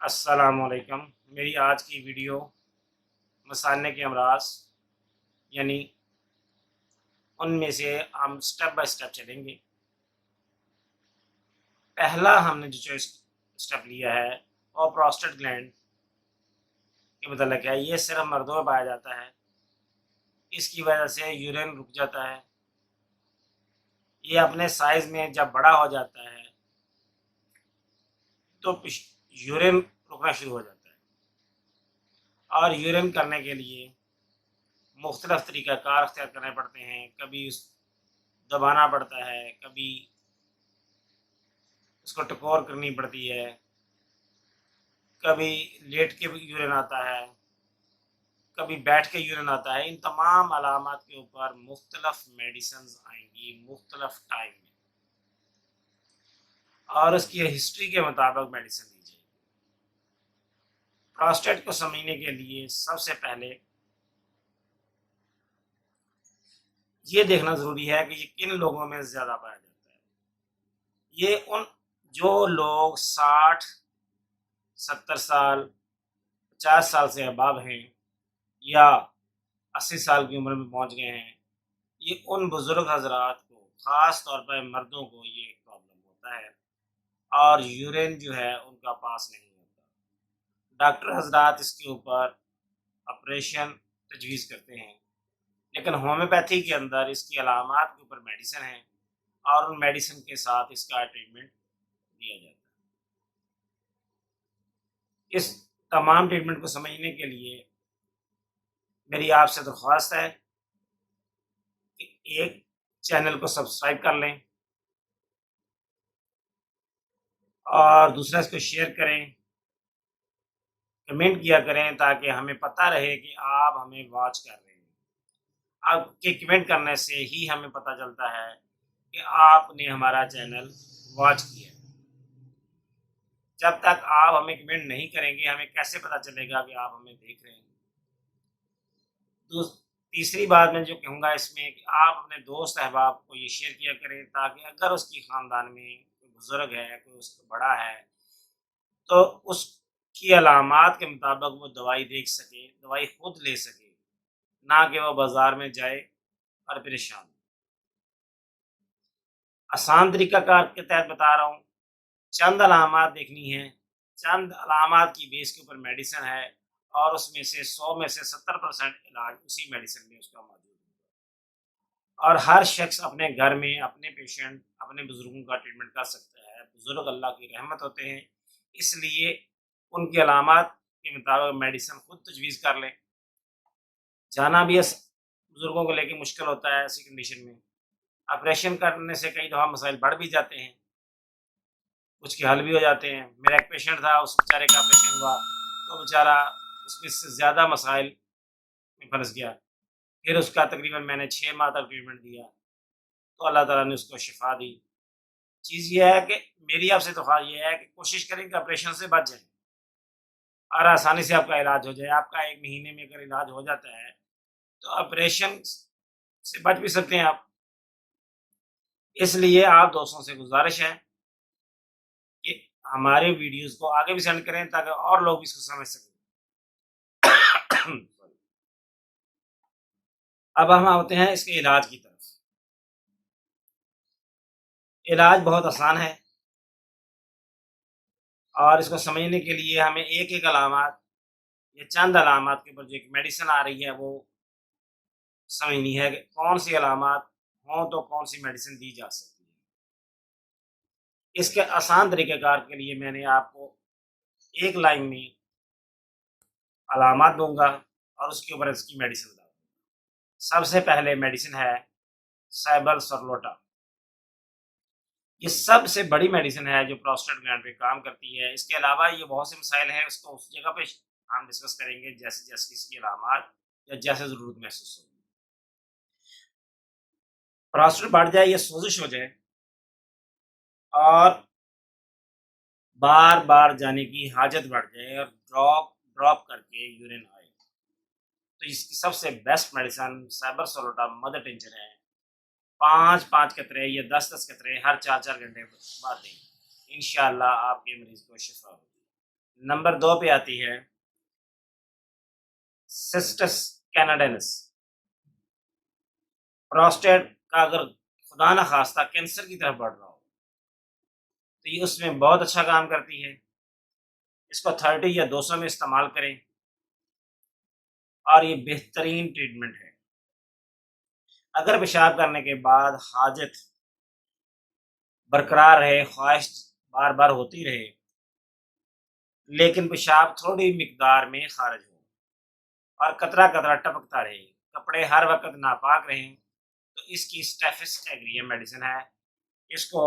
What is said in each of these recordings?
अस्सलामुअलैकुम। मेरी आज की वीडियो मसाने के अमराज यानी उनमें से हम स्टेप बाय स्टेप चलेंगे। पहला हमने जो स्टेप लिया है वो प्रोस्टेट ग्लैंड के मतलब है। ये सिर्फ मर्दों में पाया जाता है। इसकी वजह से यूरिन रुक जाता है। ये अपने साइज में जब बड़ा हो जाता है तो यूरिन रुकना शुरू हो जाता है और यूरिन करने के लिए मुख्तलिफ तरीक़ाकार अख्तियार करने पड़ते हैं। कभी दबाना पड़ता है, कभी उसको टकोर करनी पड़ती है, कभी लेट के यूरिन आता है, कभी बैठ के यूरिन आता है। इन तमाम अलामात के ऊपर मुख्तलफ मेडिसिन आएंगी मुख्तलफ टाइम में और उसकी हिस्ट्री के मुताबिक मेडिसिन दी जाएगी। प्रोस्टेट को समझने के लिए सबसे पहले ये देखना ज़रूरी है कि ये किन लोगों में ज़्यादा पाया जाता है। ये उन जो लोग 60, 70 साल, 50 साल से अबव हैं या 80 साल की उम्र में पहुंच गए हैं, ये उन बुज़ुर्ग हजरात को, ख़ास तौर पर मर्दों को ये प्रॉब्लम होता है और यूरिन जो है उनका पास नहीं होता। डॉक्टर हजरात इसके ऊपर ऑपरेशन तजवीज़ करते हैं, लेकिन होम्योपैथी के अंदर इसकी अलामात के ऊपर मेडिसिन है और उन मेडिसिन के साथ इसका ट्रीटमेंट दिया जाता है। इस तमाम ट्रीटमेंट को समझने के लिए मेरी आपसे दरख्वास्त है कि एक, चैनल को सब्सक्राइब कर लें और दूसरा इसको शेयर करें, कमेंट किया करें ताकि हमें पता रहे कि आप हमें वॉच कर रहे हैं। आपके कमेंट करने से ही हमें पता चलता है कि आपने हमारा चैनल वॉच किया। जब तक आप हमें कमेंट नहीं करेंगे हमें कैसे पता चलेगा कि आप हमें देख रहे हैं। तीसरी बात मैं जो कहूँगा इसमें कि आप अपने दोस्त अहबाब को ये शेयर किया करें ताकि अगर उसकी ख़ानदान में कोई बुज़ुर्ग है, कोई उसका बड़ा है, तो उसकी अलामात के मुताबिक वो दवाई देख सके, दवाई खुद ले सके, ना कि वो बाज़ार में जाए और परेशान। आसान तरीक़ाकार के तहत बता रहा हूँ। चंद अलामात देखनी है, चंद अलामात की बेस के ऊपर मेडिसिन है और उसमें से 100 में से 70% इलाज उसी मेडिसिन में उसका मौजूद है। और हर शख्स अपने घर में अपने पेशेंट, अपने बुज़ुर्गों का ट्रीटमेंट कर सकता है। बुज़ुर्ग अल्लाह की रहमत होते हैं, इसलिए उनकी अलामात के मुताबिक मेडिसिन खुद तजवीज़ कर लें। जाना भी बुज़ुर्गों को लेके मुश्किल होता है ऐसी कंडीशन में। ऑपरेशन करने से कई दफ़ा मसाइल बढ़ भी जाते हैं, कुछ के हल भी हो जाते हैं। मेरा एक पेशेंट था, उस बेचारे का ऑपरेशन हुआ तो बेचारा उसमें से ज़्यादा मसाइल में फंस गया। फिर उसका तकरीबन मैंने 6 माह तक ट्रीटमेंट दिया, तो अल्लाह ताला ने उसको शिफा दी। चीज़ ये है कि मेरी आपसे दुआ ये है कि कोशिश करें कि ऑपरेशन से बच जाएँ और आसानी से आपका इलाज हो जाए। आपका 1 महीने में अगर इलाज हो जाता है तो ऑपरेशन से बच भी सकते हैं आप। इसलिए आप दोस्तों से गुज़ारिश है कि हमारे वीडियोज़ को आगे भी सेंड करें ताकि और लोग भी इसको समझ सकें। अब हम आते हैं इसके इलाज की तरफ। इलाज बहुत आसान है और इसको समझने के लिए हमें एक-एक अलामत या चंद अलामत के ऊपर जो एक मेडिसिन आ रही है वो समझनी है कि कौन सी अलामत हों तो कौन सी मेडिसिन दी जा सकती है। इसके आसान तरीक़ेकार के लिए मैंने आपको एक लाइन में अलामत दूँगा और उसके ऊपर इसकी मेडिसिन बताऊँगा। सबसे पहले मेडिसिन है सैबल सरलोटा। ये सबसे बड़ी मेडिसिन है जो प्रोस्टेट ग्लैंड पे काम करती है। इसके अलावा ये बहुत से मसाइल हैं, उसको उस जगह पे हम डिस्कस करेंगे जैसे-जैसे इसकी अलामत या जैसे ज़रूरत महसूस होगी। प्रोस्टेट बढ़ जाए या सोज़िश हो जाए और बार-बार जाने की हाजत बढ़ जाए और ड्रॉप ड्रॉप करके यूरिन आए, तो इसकी सबसे बेस्ट मेडिसिन सैबर सलोटा मदर टिंचर है। 5-5 कतरे या 10-10 कतरे हर 4-4 घंटे बाद दें। इंशाअल्लाह आपके मरीज़ को शिफ़ा होगी। नंबर 2 पे आती है सिस्टस कैनाडेनस। प्रोस्टेट का अगर खुदा न खास्ता कैंसर की तरफ बढ़ रहा हो तो ये उसमें बहुत अच्छा काम करती है। इसको 30 या 200 में इस्तेमाल करें और ये बेहतरीन ट्रीटमेंट है। अगर पेशाब करने के बाद हाजत बरकरार रहे, ख्वाहिश बार बार होती रहे, लेकिन पेशाब थोड़ी मिकदार में खारिज हो और कतरा कतरा टपकता रहे, कपड़े हर वक्त नापाक रहें, तो इसकी स्टेफिस एग्रिया मेडिसिन है। इसको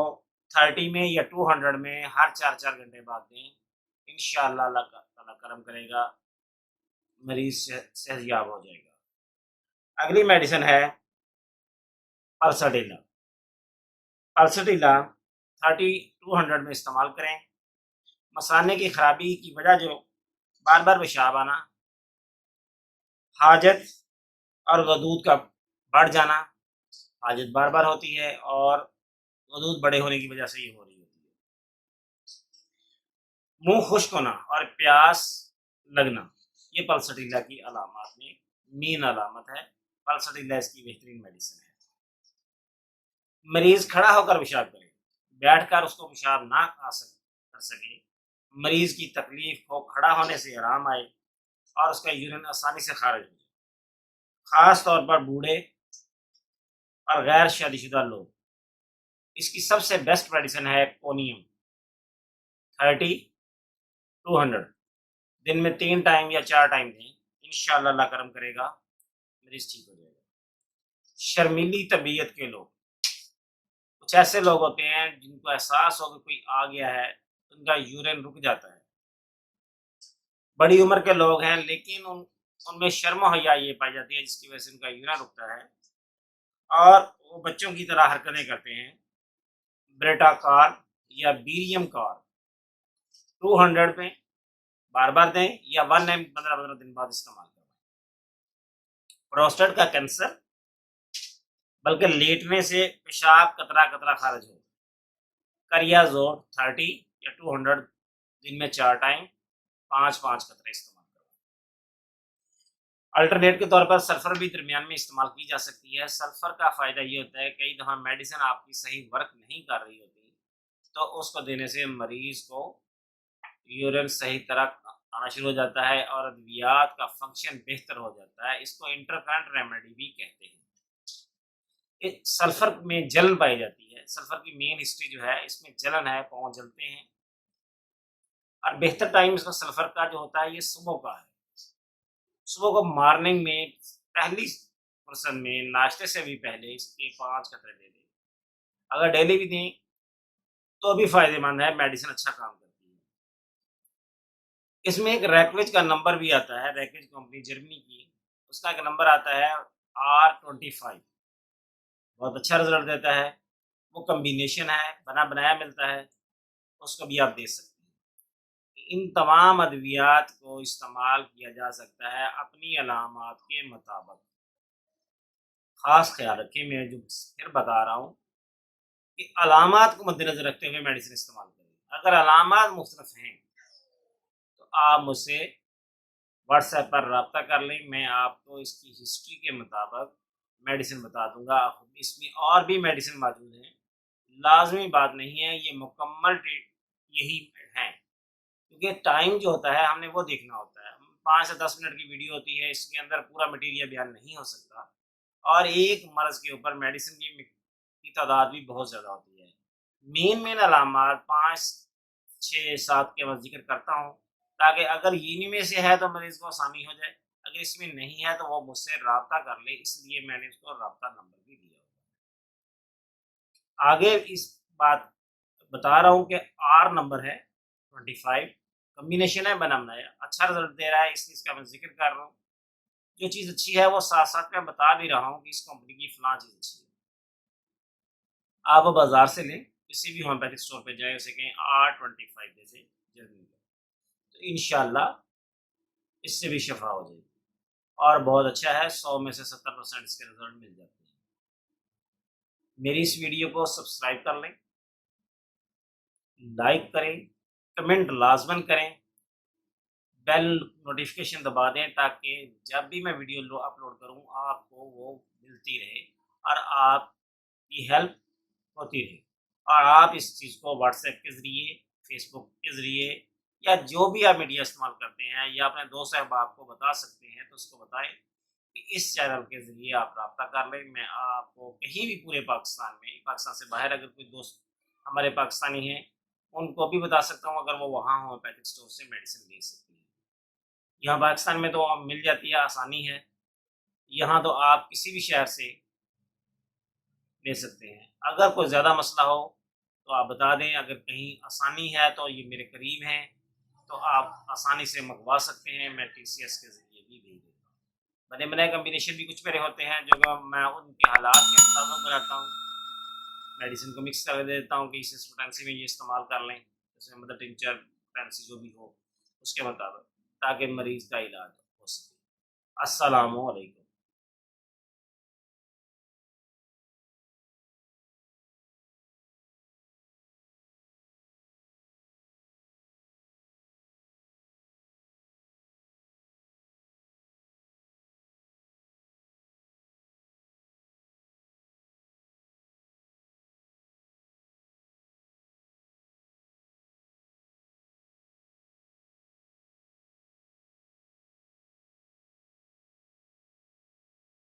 30 में या 200 में हर 4-4 घंटे बाद दें। इंशाअल्लाह अल्लाह ताला करम करेगा, मरीज सेहतयाब हो जाएगा। अगली मेडिसिन है पल्सटीला। पल्सटीला 30-200 में इस्तेमाल करें। मसाने की खराबी की वजह जो बार बार पेशाब आना, हाजत और वदूद का बढ़ जाना, हाजत बार बार होती है और वदूद बड़े होने की वजह से ये हो रही होती है। मुंह खुश्क होना और प्यास लगना, ये पल्सटीला की अलामत में मेन अलामत है। पल्सटीला इसकी बेहतरीन मेडिसिन है। मरीज खड़ा होकर पेशाब करे, बैठकर उसको पेशाब ना कर सके, मरीज की तकलीफ को खड़ा होने से आराम आए और उसका यूरिन आसानी से खारिज हो जाए। खास तौर पर बूढ़े और गैर शादीशुदा लोग, इसकी सबसे बेस्ट मेडिसिन है कोनियम। 30-200 दिन में 3 टाइम या 4 टाइम दें। इंशाअल्लाह अल्लाह करम करेगा, मरीज ठीक हो जाएगा। शर्मीली तबीयत के लोग, कुछ ऐसे लोग होते हैं जिनको एहसास हो कि कोई आ गया है, उनका यूरिन रुक जाता है। बड़ी उम्र के लोग हैं लेकिन उनमें शर्म हया ये पाई जाती है जिसकी वजह से उनका यूरिन रुकता है और वो बच्चों की तरह हरकतें करते हैं। ब्रेटा कार या बीरियम कार 200 में बार बार दें या 1 एम 15-15 दिन बाद इस्तेमाल करें। प्रोस्टेट का कैंसर, बल्कि लेटने से पेशाब कतरा कतरा खारिज हो, करियाजोर 30 या 200 दिन में 4 टाइम 5-5 कतरे इस्तेमाल करें। अल्टरनेट के तौर पर सल्फर भी दरमियान में इस्तेमाल की जा सकती है। सल्फर का फ़ायदा ये होता है कई दफ़ा मेडिसिन आपकी सही वर्क नहीं कर रही होती, तो उसको देने से मरीज़ को यूरिन सही तरह आना शुरू हो जाता है और अद्वियात का फंक्शन बेहतर हो जाता है। इसको इंटरकरेंट रेमेडी भी कहते हैं। सल्फर में जलन पाई जाती है। सल्फर की मेन हिस्ट्री जो है, इसमें जलन है, पाँव जलते हैं और बेहतर टाइम इसका सल्फर का जो होता है ये सुबह का है। सुबह को मॉर्निंग में पहली पर्सन में नाश्ते से भी पहले इसके 5 कतरे दे दें। अगर डेली भी दें तो भी फ़ायदेमंद है, मेडिसिन अच्छा काम करती है। इसमें एक रैकविज का नंबर भी आता है, रैकविज कंपनी जर्मनी की, उसका एक नंबर आता है R25, बहुत अच्छा रिजल्ट देता है। वो कॉम्बिनेशन है, बना बनाया मिलता है, उसको भी आप दे सकते हैं। इन तमाम अद्वियात को इस्तेमाल किया जा सकता है अपनी अलामात के मुताबिक। खास ख्याल रखें, मैं जो फिर बता रहा हूँ कि अलामात को मद्देनजर रखते हुए मेडिसिन इस्तेमाल करें। अगर अलामात मुख्तलिफ हैं तो आप मुझसे व्हाट्सएप पर रब्ता कर लें, मैं आपको इसकी हिस्ट्री के मुताबिक मेडिसिन बता दूंगा। इसमें और भी मेडिसिन मौजूद हैं, लाजमी बात नहीं है ये मुकम्मल यही है, क्योंकि टाइम जो होता है हमने वो देखना होता है। 5 से 10 मिनट की वीडियो होती है, इसके अंदर पूरा मटेरियल बयान नहीं हो सकता और एक मर्ज़ के ऊपर मेडिसिन की तादाद भी बहुत ज़्यादा होती है। मेन अलामात 5, 6, 7 के मैं ज़िक्र करता हूँ ताकि अगर इन्हीं में से है तो मरीज़ को आसानी हो जाए, अगर इसमें नहीं है तो वो मुझसे राब्ता कर ले, इसलिए मैंने उसको राब्ता नंबर भी दिया हुआ है। आगे इस बात बता रहा हूँ कि R नंबर है 25, कॉम्बिनेशन है बना बनाया, अच्छा रिजल्ट दे रहा है, इसलिए इसका मैं ज़िक्र कर रहा हूँ। जो चीज़ अच्छी है वो साथ-साथ मैं बता भी रहा हूँ कि इस कंपनी की फलाँ चीज़ अच्छी है। आप वो बाज़ार से लें, किसी भी होम्योपैथिक स्टोर पे जाएँ, उसे कहें R25 दे दें जर्मनी का, तो इंशाअल्लाह इससे भी शफ़ा हो जाएगी और बहुत अच्छा है, 100 में से 70% इसके रिज़ल्ट मिल जाते हैं। मेरी इस वीडियो को सब्सक्राइब कर लें, लाइक करें, कमेंट लाज़मन करें बेल नोटिफिकेशन दबा दें ताकि जब भी मैं वीडियो अपलोड करूं आपको वो मिलती रहे और आपकी हेल्प होती रहे। और आप इस चीज़ को व्हाट्सएप के ज़रिए, फेसबुक के ज़रिए या जो भी आप मीडिया इस्तेमाल करते हैं या अपने दोस्त अहबाब को बता सकते हैं तो उसको बताएं कि इस चैनल के ज़रिए आप रब्ता कर लें। मैं आपको कहीं भी पूरे पाकिस्तान में, पाकिस्तान से बाहर अगर कोई दोस्त हमारे पाकिस्तानी हैं, उनको भी बता सकता हूँ अगर वो वहाँ होम्योपैथिक स्टोर से मेडिसिन ले सकते हैं। यहाँ पाकिस्तान में तो मिल जाती है, आसानी है। यहाँ तो आप किसी भी शहर से ले सकते हैं। अगर कोई ज़्यादा मसला हो तो आप बता दें, अगर कहीं आसानी है तो ये मेरे करीब हैं, तो आप आसानी से मंगवा सकते हैं, मैं टीसीएस के ज़रिए भी भेज देता हूँ। बने-बनाए कॉम्बिनेशन भी कुछ मेरे होते हैं जो मैं उनके हालात के मुताबिक बनाता हूँ। मेडिसिन को मिक्स कर देता हूँ कि इस पोटेंसी में ये इस्तेमाल कर लें, जैसे मदर टिंचर, पोटेंसी जो भी हो उसके मुताबिक, ताकि मरीज़ का इलाज हो सके। अस्सलामु अलैकुम।